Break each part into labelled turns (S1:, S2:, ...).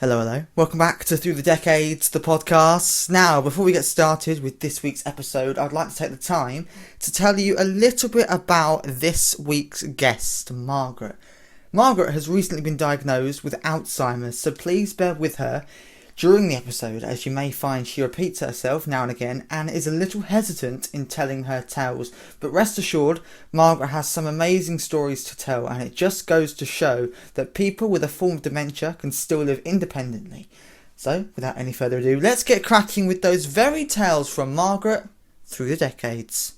S1: Hello. Welcome back to Through the Decades, the podcast. Now, before we get started with this week's episode, I'd like to take the time to tell you a little bit about this week's guest, Margaret. Margaret has recently been diagnosed with Alzheimer's, so please bear with her during the episode, as you may find she repeats herself now and again and is a little hesitant in telling her tales. But rest assured, Margaret has some amazing stories to tell, and it just goes to show that people with a form of dementia can still live independently. So, without any further ado, let's get cracking with those very tales from Margaret through the decades.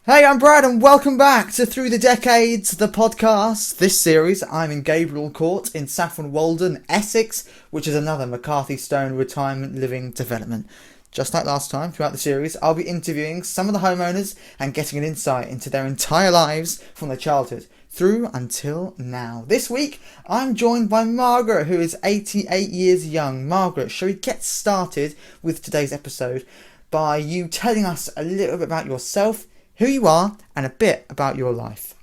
S1: Hey, I'm Brad and welcome back to Through the Decades, the podcast. This series, I'm in Gabriel Court in Saffron Walden, Essex, which is another McCarthy Stone retirement living development. Just like last time, throughout the series, I'll be interviewing some of the homeowners and getting an insight into their entire lives from their childhood through until now. This week, I'm joined by Margaret, who is 88 years young. Margaret, shall we get started with today's episode by you telling us a little bit about yourself, who you are, and a bit about your life?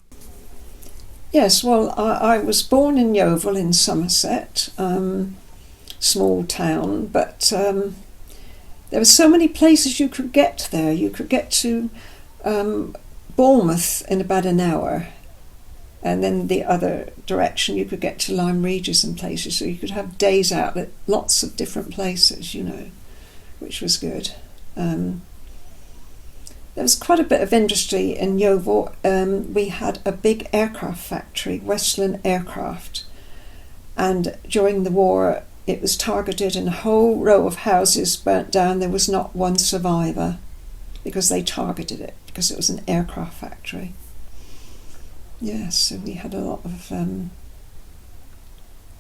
S2: Yes, well, I was born in Yeovil in Somerset, small town, but there were so many places you could get there. You could get to Bournemouth in about an hour, and then the other direction you could get to Lyme Regis and places, so you could have days out at lots of different places, which was good. There was quite a bit of industry in Yeovil. We had a big aircraft factory, Westland Aircraft, and during the war it was targeted and a whole row of houses burnt down. There was not one survivor because they targeted it, because it was an aircraft factory. Yes, so we had a lot of,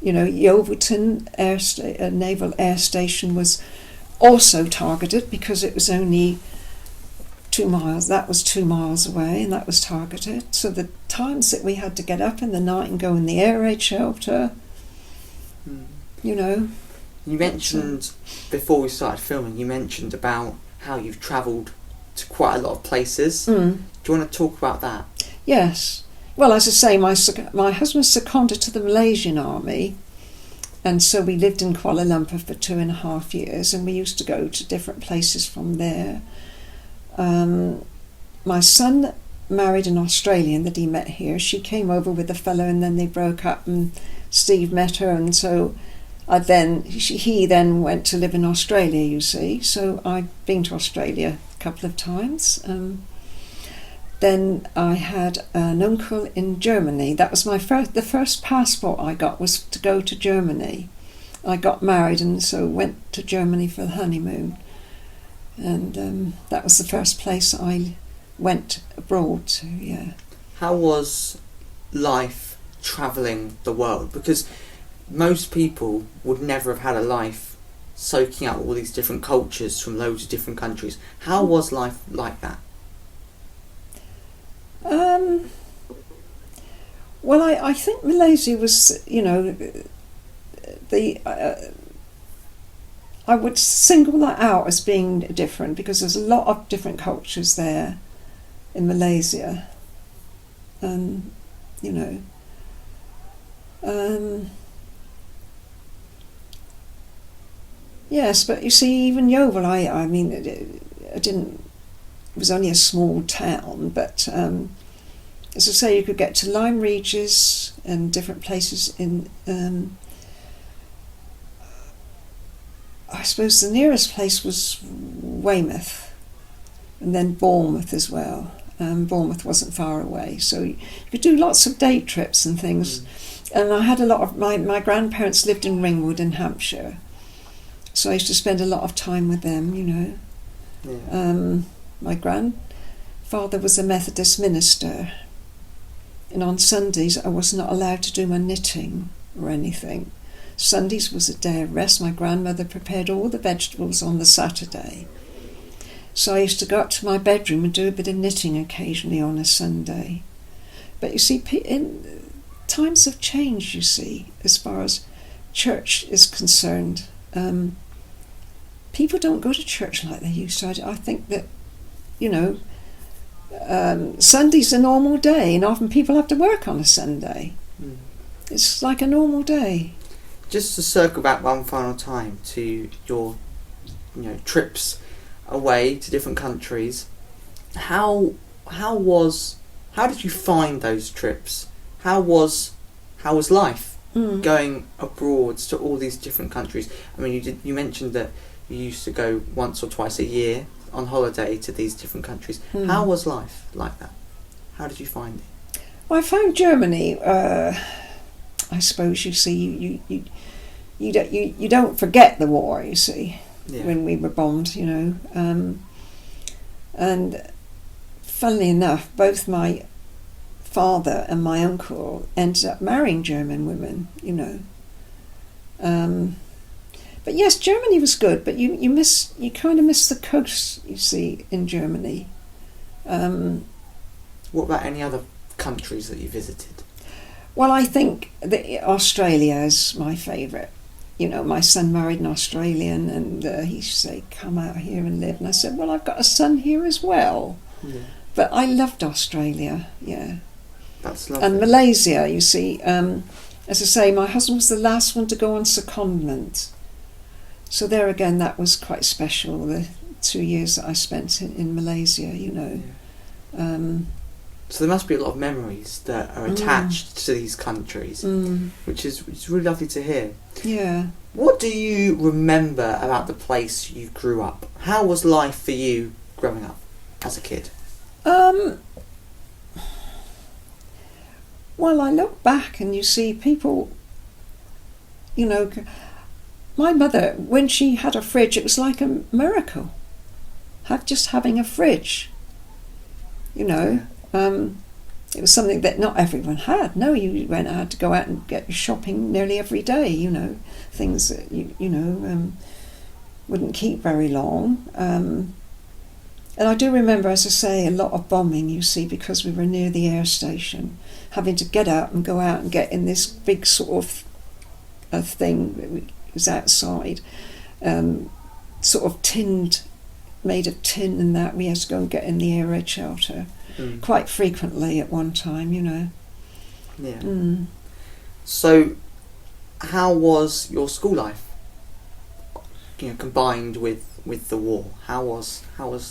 S2: Yeovilton Naval Air Station was also targeted because it was only 2 miles. That was 2 miles away, and that was targeted. So the times that we had to get up in the night and go in the air raid shelter,
S1: You mentioned, before we started filming, you mentioned about how you've travelled to quite a lot of places. Do you want to talk about that?
S2: Yes. Well, as I say, my husband seconded to the Malaysian army, and so we lived in Kuala Lumpur for 2.5 years, and we used to go to different places from there. My son married an Australian that he met here. She came over with a fellow, and then they broke up, and Steve met her, and so he then went to live in Australia, you see. So I've been to Australia a couple of times. Then I had an uncle in Germany. That was the first passport I got was to go to Germany. I got married and so went to Germany for the honeymoon. And that was the first place I went abroad to, yeah.
S1: How was life travelling the world? Because most people would never have had a life soaking up all these different cultures from loads of different countries. How was life like that?
S2: Well, I think Malaysia was, I would single that out as being different because there's a lot of different cultures there in Malaysia. Yes, but you see, even Yeovil, it was only a small town, but as I say, you could get to Lyme Regis and different places in. I suppose the nearest place was Weymouth, and then Bournemouth as well. Bournemouth wasn't far away, so you could do lots of day trips and things. And I had a lot of my grandparents lived in Ringwood in Hampshire, so I used to spend a lot of time with them.
S1: Yeah.
S2: My grandfather was a Methodist minister, and on Sundays I was not allowed to do my knitting or anything. Sundays was a day of rest. My grandmother prepared all the vegetables on the Saturday. So I used to go up to my bedroom and do a bit of knitting occasionally on a Sunday. But you see, times have changed, you see, as far as church is concerned. People don't go to church like they used to. I think that you know, Sunday's a normal day, and often people have to work on a Sunday. It's like a normal day.
S1: Just to circle back one final time to your, trips away to different countries. How did you find those trips? How was life going abroad to all these different countries? I mean, you mentioned that you used to go once or twice a year on holiday to these different countries. How was life like that? How did you find it?
S2: Well, I found Germany. I suppose you see, you don't forget the war. You see, when we were bombed, and funnily enough, both my father and my uncle ended up marrying German women. But yes, Germany was good, but you kind of miss the coast, you see, in Germany.
S1: What about any other countries that you visited?
S2: Well, I think Australia is my favourite. My son married an Australian, and he used to say, "Come out here and live." And I said, "Well, I've got a son here as well." Yeah. But I loved Australia, yeah.
S1: That's lovely.
S2: And Malaysia, you see, as I say, my husband was the last one to go on secondment. So there again, that was quite special, the 2 years that I spent in Malaysia, Yeah.
S1: So there must be a lot of memories that are attached to these countries, which is really lovely to hear.
S2: Yeah.
S1: What do you remember about the place you grew up? How was life for you growing up as a kid?
S2: Well, I look back and you see people, my mother, when she had a fridge, it was like a miracle. Just having a fridge, It was something that not everyone had. No, you had to go out and get shopping nearly every day, things that, wouldn't keep very long. And I do remember, as I say, a lot of bombing, you see, because we were near the air station, having to get up and go out and get in this big sort of a thing that was outside, sort of made of tin and that. We had to go and get in the air raid shelter quite frequently at one time,
S1: Yeah. So, how was your school life? Combined with the war, how was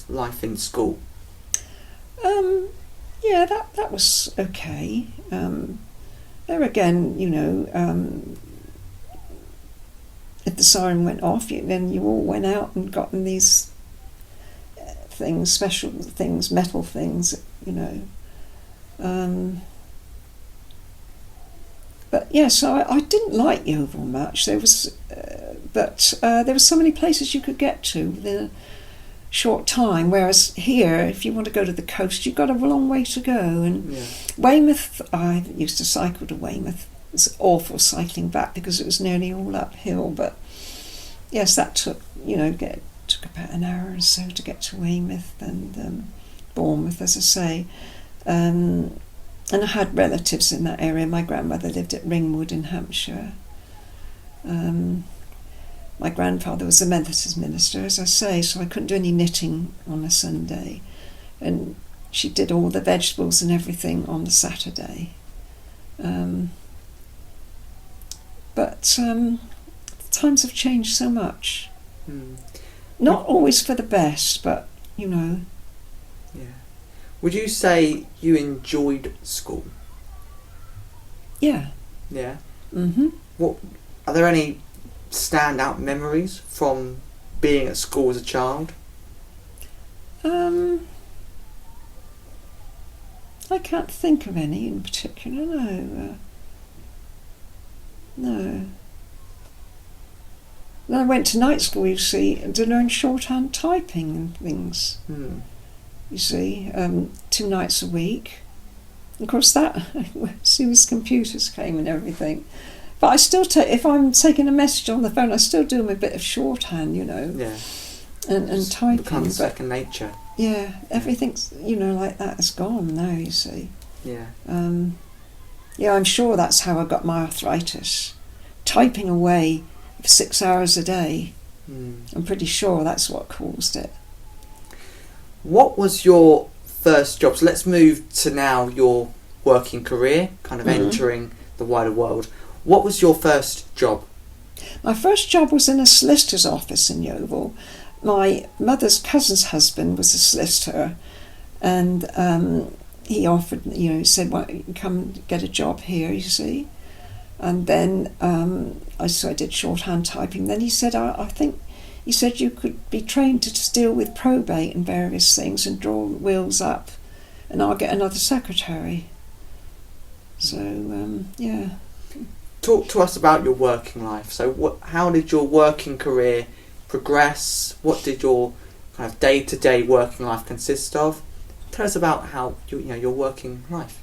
S1: life in school?
S2: Yeah, that was okay. There again, if the siren went off, then you all went out and got in these things, special things, metal things, But yeah, so I didn't like Yeovil much. There was, but there were so many places you could get to within a short time. Whereas here, if you want to go to the coast, you've got a long way to go. And Weymouth, I used to cycle to Weymouth. It was awful cycling back because it was nearly all uphill. But yes, that took took about an hour or so to get to Weymouth and Bournemouth, as I say. And I had relatives in that area. My grandmother lived at Ringwood in Hampshire. My grandfather was a Methodist minister, as I say, so I couldn't do any knitting on a Sunday. And she did all the vegetables and everything on the Saturday. But times have changed so much. Not always for the best, but, Yeah.
S1: Would you say you enjoyed school?
S2: Yeah.
S1: Yeah?
S2: Mm-hmm.
S1: What are there any standout memories from being at school as a child?
S2: I can't think of any in particular, no. No. Then I went to night school, you see, to learn shorthand typing and things. You see, 2 nights a week. Of course, that as soon as computers came and everything. But I still if I'm taking a message on the phone, I still do a bit of shorthand,
S1: Yeah.
S2: And typing.
S1: Becomes second nature.
S2: Yeah, everything's like that is gone now. You see.
S1: Yeah.
S2: Yeah, I'm sure that's how I got my arthritis. Typing away for 6 hours a day. I'm pretty sure that's what caused it.
S1: What was your first job? So let's move to now your working career, kind of entering the wider world. What was your first job?
S2: My first job was in a solicitor's office in Yeovil. My mother's cousin's husband was a solicitor, and he offered, he said, "Why don't you come get a job here?" You see, and then I did shorthand typing. Then he said, "I think." He said you could be trained to deal with probate and various things and draw wills up, and I'll get another secretary. So, yeah.
S1: Talk to us about your working life. So how did your working career progress? What did your kind of day-to-day working life consist of? Tell us about how your working life.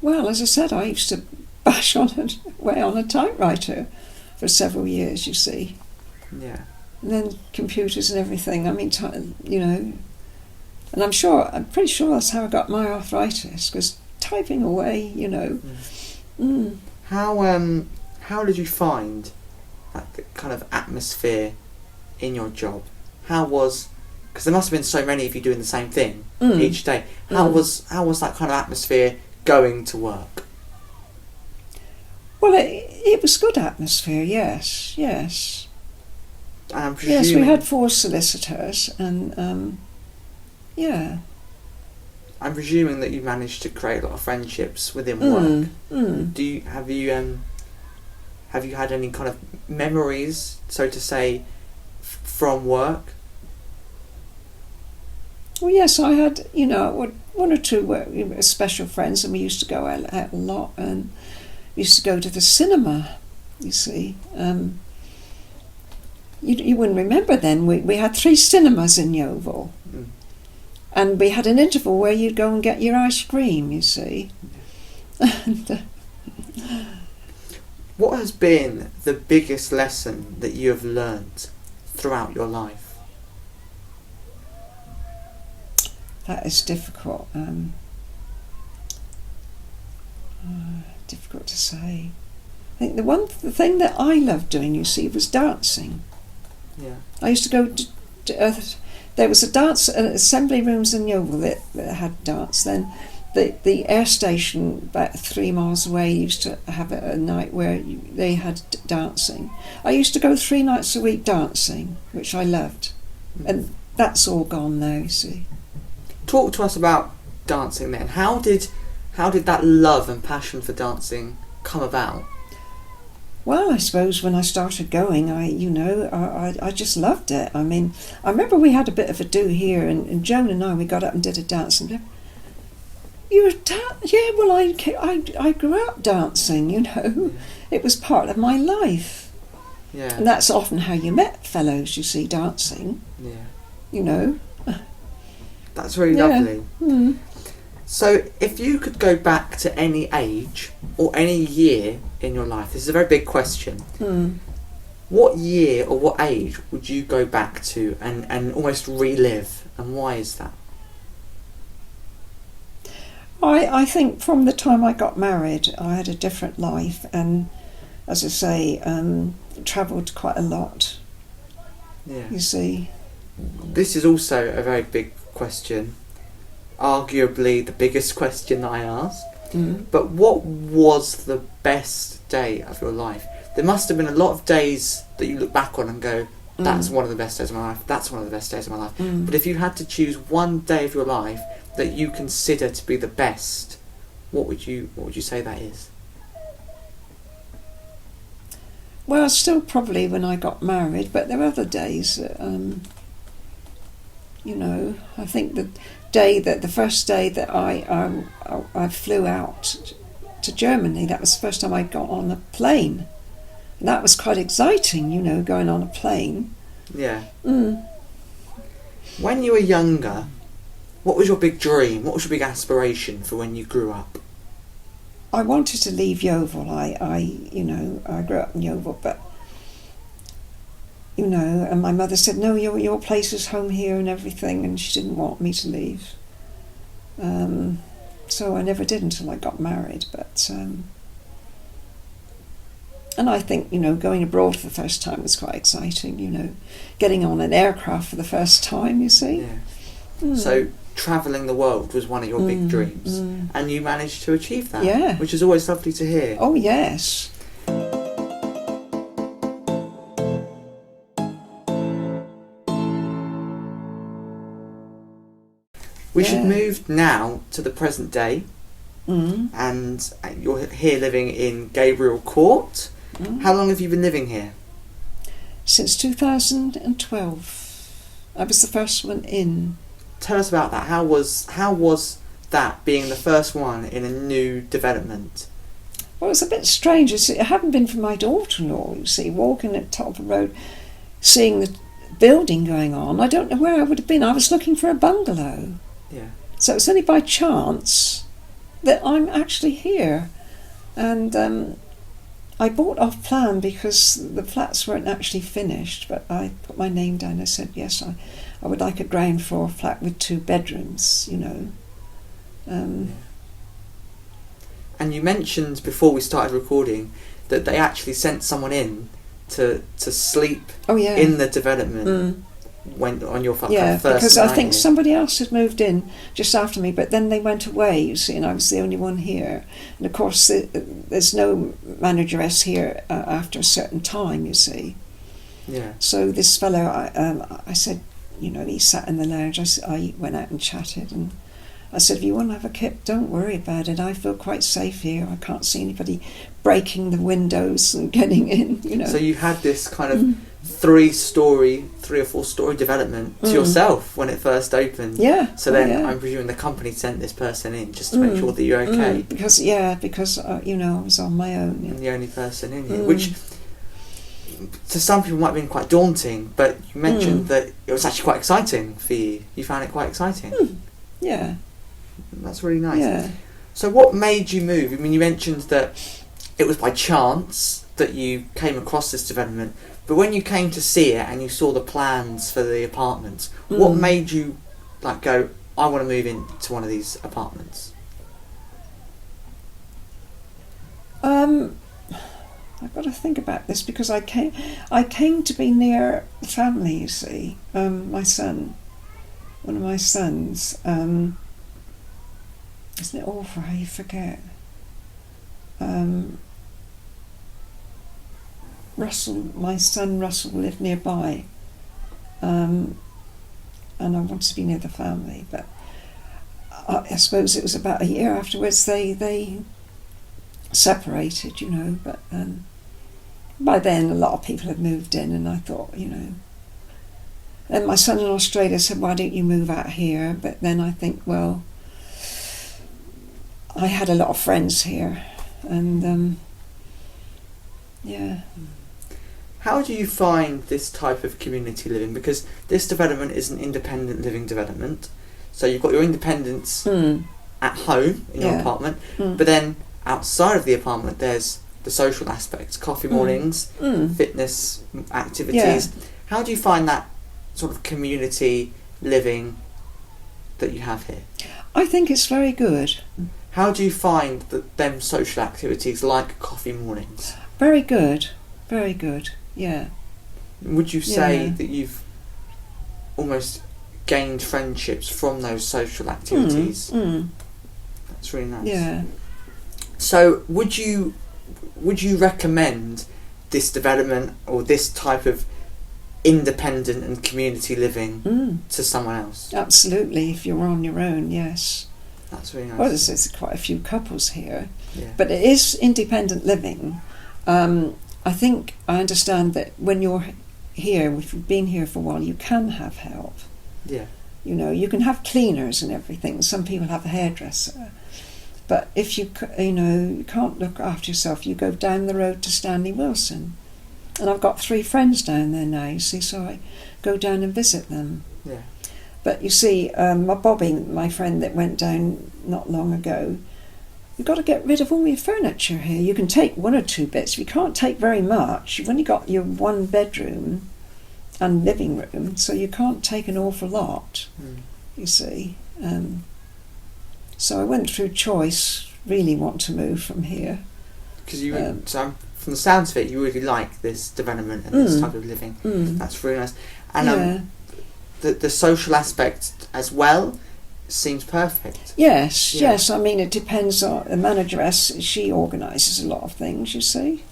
S2: Well, as I said, I used to bash away on a typewriter for several years, you see.
S1: Yeah.
S2: And then computers and everything. I mean, and I'm pretty sure that's how I got my arthritis, because typing away,
S1: How did you find that kind of atmosphere in your job? Because there must have been so many of you doing the same thing each day. How was that kind of atmosphere going to work?
S2: Well, it was good atmosphere, yes.
S1: And I'm presuming...
S2: Yes, we had 4 solicitors, and yeah.
S1: I'm presuming that you managed to create a lot of friendships within work. Have you had any kind of memories, so to say, from work?
S2: Well, yes, I had, 1 or 2 special friends, and we used to go out a lot, and we used to go to the cinema, you see. You wouldn't remember then, we had 3 cinemas in Yeovil. And we had an interval where you'd go and get your ice cream, you see.
S1: What has been the biggest lesson that you have learnt throughout your life?
S2: That is difficult. Difficult to say. I think the thing that I loved doing, you see, was dancing.
S1: Yeah.
S2: I used to go to there was assembly rooms in Yeovil that had dance. Then the air station about 3 miles away used to have a night where they had dancing. I used to go 3 nights a week dancing, which I loved. And that's all gone now, you see.
S1: Talk to us about dancing then. How did that love and passion for dancing come about?
S2: Well, I suppose when I started going, I just loved it. I mean, I remember we had a bit of a do here, and Joan and I, we got up and did a dance. And you were yeah. Well, I grew up dancing. It was part of my life.
S1: Yeah.
S2: And that's often how you met fellows. You see, dancing.
S1: Yeah. That's really lovely.
S2: Mm.
S1: So, if you could go back to any age or any year in your life, this is a very big question. What year or what age would you go back to and almost relive, and why is that?
S2: I think from the time I got married, I had a different life, and as I say, travelled quite a lot.
S1: Yeah.
S2: You see.
S1: This is also a very big question. Arguably the biggest question that I ask. But what was the best day of your life? There must have been a lot of days that you look back on and go, that's one of the best days of my life, that's one of the best days of my life. But if you had to choose one day of your life that you consider to be the best, what would you say that is?
S2: Well, still probably when I got married, but there were other days that, I think the first day that I flew out to Germany, that was the first time I got on a plane. And that was quite exciting, going on a plane.
S1: Yeah. When you were younger, what was your big dream? What was your big aspiration for when you grew up?
S2: I wanted to leave Yeovil. I grew up in Yeovil, but and my mother said, no, your place is home here and everything, and she didn't want me to leave. So I never did until I got married, but And I think, going abroad for the first time was quite exciting, getting on an aircraft for the first time, you see.
S1: Yeah. So travelling the world was one of your big dreams, and you managed to achieve that,
S2: Yeah.
S1: which is always lovely to hear.
S2: Oh, yes.
S1: We should move now to the present day,
S2: Mm.
S1: and you're here living in Gabriel Court. How long have you been living here?
S2: Since 2012. I was the first one in.
S1: Tell us about that. How was that, being the first one in a new development?
S2: Well, it's a bit strange. It hadn't been for my daughter-in-law, you see, walking at the top of the road, seeing the building going on. I don't know where I would have been. I was looking for a bungalow.
S1: Yeah.
S2: So it's only by chance that I'm actually here. And I bought off plan because the flats weren't actually finished, but I put my name down. I said, yes, I would like a ground floor flat with 2 bedrooms,
S1: And you mentioned before we started recording that they actually sent someone in to sleep in the development when on your first
S2: because
S1: night
S2: I think
S1: here.
S2: somebody else had moved in just after me, but then they went away, you see, and I was the only one here. And of course there's no manageress here after a certain time, you see.
S1: Yeah.
S2: So this fellow, I said, he sat in the lounge. I went out and chatted, and I said, if you want to have a kip, don't worry about it. I feel quite safe here. I can't see anybody breaking the windows and getting in,
S1: So you had this kind of 3 or 4 story development to yourself when it first opened.
S2: Yeah.
S1: So then I'm presuming the company sent this person in just to make sure that you're okay.
S2: Because I was on my own. Yeah.
S1: And the only person in here, which to some people might have been quite daunting, but you mentioned that it was actually quite exciting for you. You found it quite exciting.
S2: Yeah.
S1: That's really nice.
S2: Yeah.
S1: So what made you move? I mean, you mentioned that it was by chance that you came across this development, but when you came to see it and you saw the plans for the apartments, what made you go, I want to move into one of these apartments?
S2: I've got to think about this because I came to be near the family, you see. My son, one of my sons, isn't it awful how you forget? My son Russell lived nearby, and I wanted to be near the family, but I suppose it was about a year afterwards they separated, but by then a lot of people had moved in, and I thought, and my son in Australia said, why don't you move out here? But then I think, well, I had a lot of friends here, and
S1: How do you find this type of community living? Because this development is an independent living development, so you've got your independence at home in your apartment, but then outside of the apartment there's the social aspects, coffee mornings, fitness activities.
S2: Yeah.
S1: How do you find that sort of community living that you have here?
S2: I think it's very good.
S1: How do you find them social activities like coffee mornings?
S2: Very good, yeah.
S1: Would you say that you've almost gained friendships from those social activities? That's really nice.
S2: Yeah.
S1: So would you recommend this development or this type of independent and community living to someone else?
S2: Absolutely, if you're on your own, yes.
S1: That's really nice.
S2: Well, there's quite a few couples here,
S1: Yeah.
S2: but it is independent living. I think I understand that when you're here, if you've been here for a while, you can have help.
S1: Yeah.
S2: You can have cleaners and everything. Some people have a hairdresser. But if you can't look after yourself, you go down the road to Stanley Wilson. And I've got 3 friends down there now, you see, so I go down and visit them.
S1: Yeah.
S2: But you see, Bobby, my friend that went down not long ago, you've got to get rid of all your furniture here. You can take 1 or 2 bits. You can't take very much. You've only got your 1 bedroom and living room, so you can't take an awful lot, you see. So I went through choice, really want to move from here.
S1: Because from the sounds of it, you really like this development and this type of living. That's really nice. And the social aspect as well seems perfect.
S2: Yes. I mean, it depends on the manageress. She organises a lot of things, you see.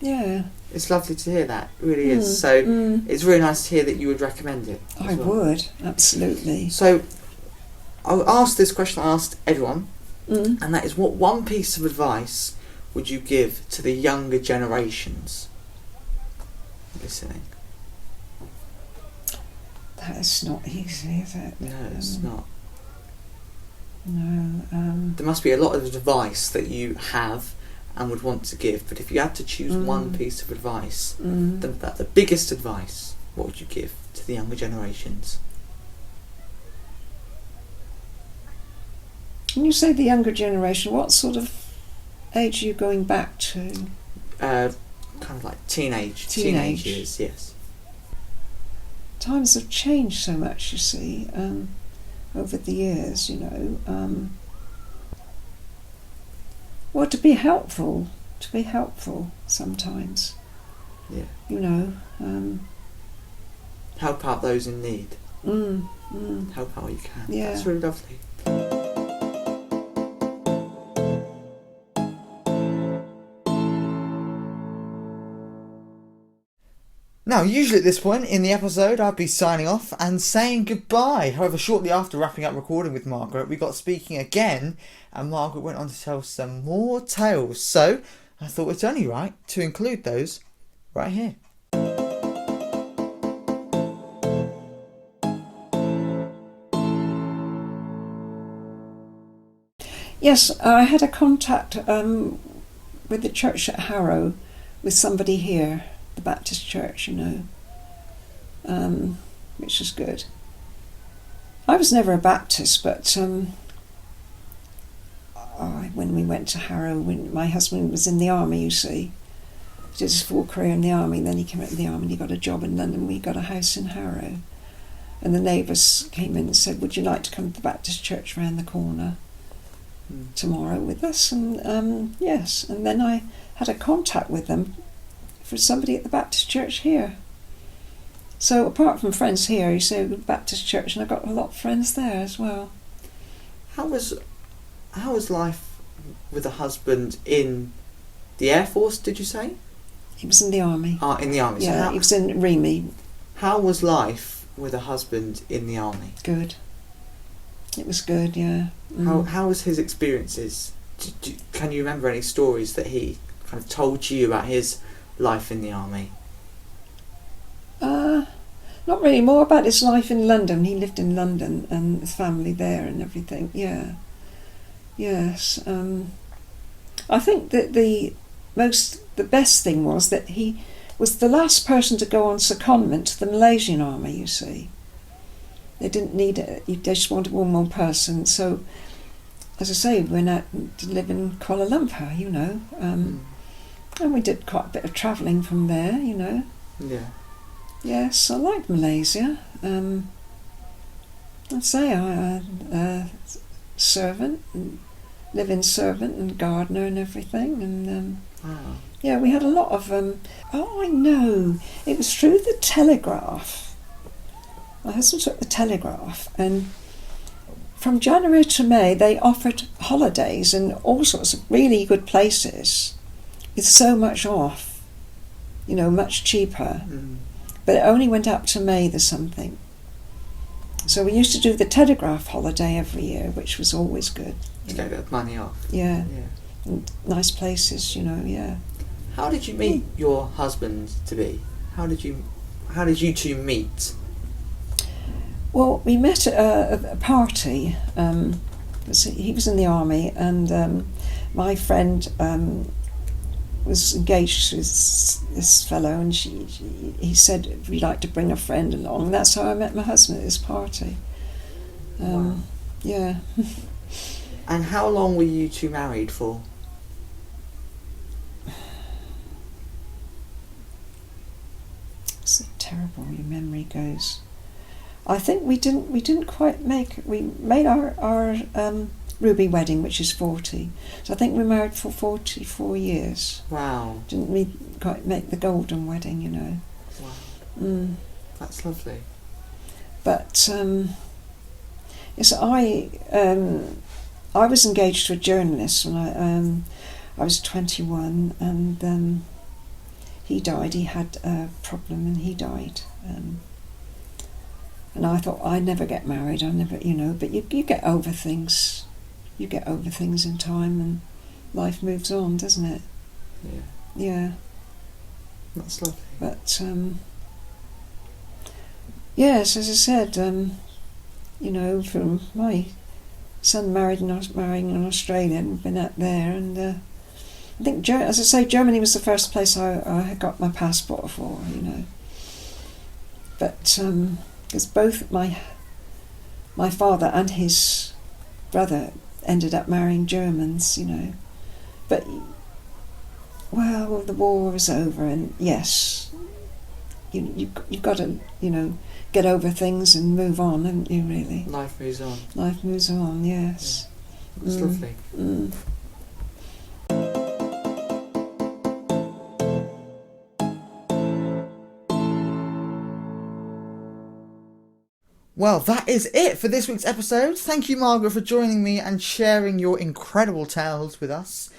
S2: Yeah.
S1: It's lovely to hear that. It really is. So it's really nice to hear that you would recommend it.
S2: I would, absolutely.
S1: So I'll ask this question I asked everyone, and that is, what one piece of advice would you give to the younger generations listening?
S2: That's not easy, is it?
S1: No, it's not.
S2: No.
S1: There must be a lot of advice that you have and would want to give, but if you had to choose one piece of advice, the biggest advice, what would you give to the younger generations?
S2: When you say the younger generation, what sort of age are you going back to?
S1: Kind of like teenage years, yes.
S2: Times have changed so much, you see, over the years, you know. Well, to be helpful sometimes.
S1: Yeah.
S2: You know.
S1: Help out those in need. Help out where you can.
S2: Yeah.
S1: That's really lovely. Now, usually at this point in the episode, I'd be signing off and saying goodbye. However, shortly after wrapping up recording with Margaret, we got speaking again, and Margaret went on to tell some more tales. So, I thought it's only right to include those right here.
S2: Yes, I had a contact with the church at Harrow, with somebody here, the Baptist church, you know, which is good. I was never a Baptist, but when we went to Harrow, when my husband was in the army, you see, he did his full career in the army, then he came out of the army and he got a job in London. We got a house in Harrow, and the neighbours came in and said, would you like to come to the Baptist church round the corner tomorrow with us? And yes, and then I had a contact with them for somebody at the Baptist church here. So apart from friends here, you say Baptist church, and I got a lot of friends there as well.
S1: How was life with a husband in the Air Force, did you say?
S2: He was in the army.
S1: In the army.
S2: Yeah,
S1: so
S2: he was in Remy.
S1: How was life with a husband in the army?
S2: Good. It was good, yeah.
S1: How was his experiences? Can you remember any stories that he kind of told you about his life in the army?
S2: Not really. More about his life in London. He lived in London and his family there and everything. Yeah. Yes. I think that the best thing was that he was the last person to go on secondment to the Malaysian army, you see. They didn't need it. They just wanted one more person. So, as I say, we went out to live in Kuala Lumpur, you know. And we did quite a bit of travelling from there, you know.
S1: Yeah.
S2: Yes, I liked Malaysia. I'd say I servant, live-in servant and gardener and everything. And yeah, we had a lot of... I know. It was through the Telegraph. My husband took the Telegraph, and from January to May they offered holidays in all sorts of really good places with so much off, you know, much cheaper. But it only went up to May the something. So we used to do the Telegraph holiday every year, which was always good.
S1: To get a bit of money off.
S2: Yeah. And nice places, you know, yeah.
S1: How did you meet your husband to be? How did you two meet?
S2: Well, we met at a party. He was in the army, and my friend was engaged to this fellow, and he said, "Would you like to bring a friend along?" And that's how I met my husband, at this party.
S1: Wow.
S2: Yeah.
S1: And how long were you two married for?
S2: It's terrible. Your memory goes. I think we didn't quite make. We made our ruby wedding, which is 40. So I think we were married for 44 years.
S1: Wow.
S2: Didn't we quite make the golden wedding, you know?
S1: Wow. That's lovely.
S2: But yes, I was engaged to a journalist when I was 21, and he died. He had a problem and he died. And I thought, I never get married. I never, you know. But you get over things. You get over things in time, and life moves on, doesn't it?
S1: Yeah.
S2: Yeah.
S1: That's lovely.
S2: But yes, as I said, you know, from my son marrying in Australia, and been out there, and I think, as I say, Germany was the first place I got my passport for, you know. But because both my father and his brother ended up marrying Germans, you know. But, well, the war was over, and yes, you've got to, you know, get over things and move on, haven't you, really?
S1: Life moves on.
S2: Life moves on, yes.
S1: Yeah. That's lovely. Well, that is it for this week's episode. Thank you, Margaret, for joining me and sharing your incredible tales with us.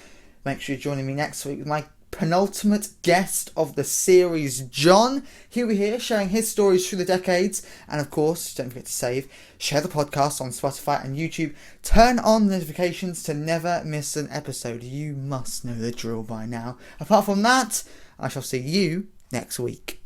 S1: Make sure you're joining me next week with my penultimate guest of the series, John. He'll be here sharing his stories through the decades. And of course, don't forget to share the podcast on Spotify and YouTube. Turn on notifications to never miss an episode. You must know the drill by now. Apart from that, I shall see you next week.